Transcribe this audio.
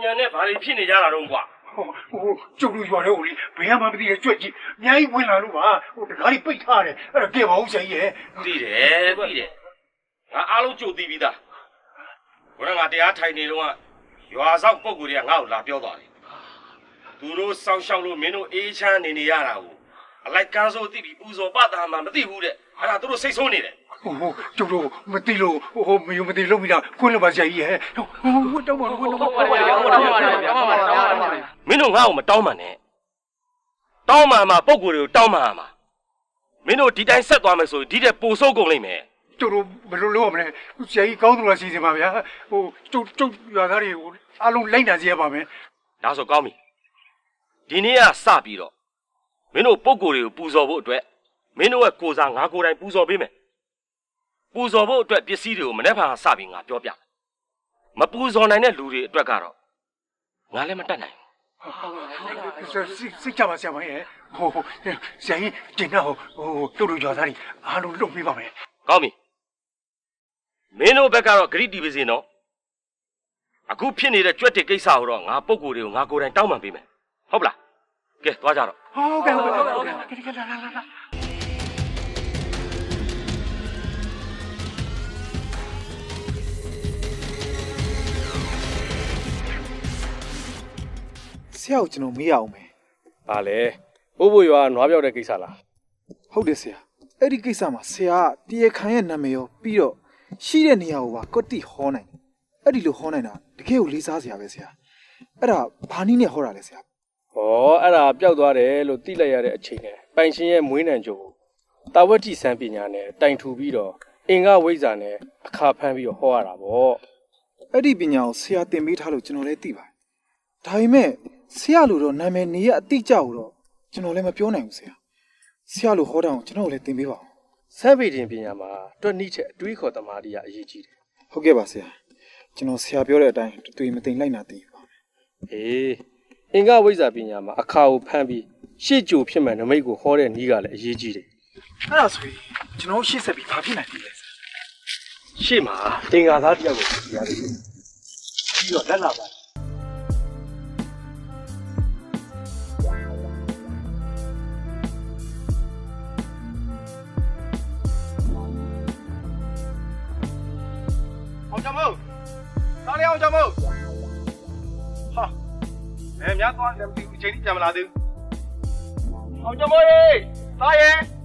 ညာနဲ့ဘာတွေဖြစ်နေကြတာတော့ကွာကျုပ်တို့ရွာထဲကိုလေဘယ်မှမသိတဲ့ကြွက်ကြီးအများကြီးဝင်လာလို့ပါတကားကြီးပိတ်ထားတယ်အဲ့ဒါကဲပါဦးဆရာကြီးရဲ့သိတယ်ငါအားလုံးကြိုသိပြီးသားဘယ်တော့ငါတရားထိုင်နေတော့ရွာဆောင်ပုံကိုယ်တွေကငါ့ကိုလာပြောသွားတယ်သူတို့စောင်းရှောက်လို့မင်းတို့အေးချမ်းနေရတာကိုအလိုက်ကန်းစိုးသိပြီးပူဇော်ပတာမှမသိဘူးတဲ့အဲ့ဒါသူတို့စိတ်ဆိုးနေတယ်ကျုပ်တို့မသိလို့မယုံမသိလို့မိတာခွင့်လို့ပါဆရာကြီးရဲ့တောင်းပါတော့မင်းတို့ငါ့ကိုမတောင်းမှနဲ့တောင်းမှမှာပုံကိုယ်တွေကိုတောင်းမှမှာမင်းတို့ဒီတိုင်းဆက်သွားမယ်ဆိုရင်ဒီတဲ့ပိုဆိုးကုန်လိမ့်မယ်ကျုပ်တို့ဘယ်လိုလုပ်ရမလဲဆရာကြီးကောင်းသူလားစီစဉ်ပါဗျာကျုပ်ရွာသားတွေကိုအားလုံးလိုက်နိုင်စေရပါမယ်ဒါဆိုကောင်းပြီဒီနေ့ကစပြီးတော့မင်းတို့ပုံကိုယ်တွေကိုပူဇော်ဖို့အတွက်မင်းတို့ရဲ့ကိုယ်စားငါကိုယ်တိုင်ပူဇော်ပေးမယ်ပူဇော်ဖို့အတွက်ပစ္စည်းတွေကိုမနေ့ကစပြီးငါပြောပြမပူဇော်နိုင်တဲ့လူတွေအတွက်ကတော့ငါလည်းမတတ်နိုင်စိတ်ချပါဆရာမရဲ့ဆရာကြီးကျင်တော့ကျုပ်တို့ရွာသားတွေအားလုံးလုပ်ပေးပါမယ်ကောင်းပြီမင်းတို့ဘက်ကတော့ဂရိတီးပါစေနော်အခုဖြစ်နေတဲ့ကြွက်တဲ့ကိစ္စကိုတော့ငါပုံကိုယ်တွေကိုငါကိုယ်တိုင်တောင်းပန်ပေးမယ်ဟုတ်ပလားကဲသွားကြတော့ဟုတ်ကဲ့လာဆရာကိုကျွန်တော်မေးရအောင်မယ်။ဘာလဲ။ဘိုးဘိုရွာနွားပြောက်တဲ့ကိစ္စလား။ဟုတ်တယ်ဆရာ။အဲ့ဒီကိစ္စမှာဆရာကတရားခံရဲ့နာမည်ရောပြီးတော့ရှိတဲ့နေရာကိုပါကွတ်တိဟောနိုင်တယ်။အဲ့ဒီလိုဟောနိုင်တာတကယ်ကိုလေးစားဆရာပဲဆရာ။အဲ့ဒါဘာနည်းနဲ့ဟောတာလဲဆရာ။ဟောအဲ့ဒါပျောက်သွားတယ်လို့သိလိုက်ရတဲ့အချိန်နဲ့ပိုင်ရှင်ရဲ့မွေးနံကြိုကိုတာဝတ္တိစံပညာနဲ့တိုင်ထူပြီးတော့အင်္ဂဝိဇ္ဇာနဲ့အခါဖမ်းပြီးတော့ဟောရတာပေါ့။အဲ့ဒီပညာကိုဆရာသင်ပေးထားလို့ကျွန်တော်လည်းသိပါတယ်။ဒါပေမဲ့ဆရာလိုတော့နာမည်နေရအတိအကျကိုတော့ကျွန်တော်လည်းမပြောနိုင်ဘူးဆရာလိုဟောတာကိုကျွန်တော်လည်းသင်ပေးပါဦးစံပေတင်ပညာမှာတွက်နိချက်အတွေးခေါ်သမားတရားအရေးကြီးတယ်ဟုတ်ကဲ့ပါဆရာကျွန်တော်ဆရာပြောတဲ့အတိုင်းတွေ့မသိလိုက်နာသိပါမယ်အေးအင်္ဂဝိဇ္ဇာပညာမှာအခါကိုဖမ်းပြီးရှေ့ကြိုဖြစ်မှန်နမိတ်ကိုဟောတဲ့နည်းကလည်းအရေးကြီးတယ်အဲ့ဒါဆိုရင်ကျွန်တော်ရှေ့ဆက်ပြီးဘာဖြစ်နိုင်လဲရှေ့မှာအင်္ဂါသားတယောက်ကိုကြည့်ရတယ်ပြီးတော့လက်လာပါအောင်ကြမို့သားလေးအောင်ကြမို့ဟာများသွားတယ်မသိဘူးအချိန်ကြီးကြာမလာသေးဘူးအောင်ကြမို့ရေးသားရဲ့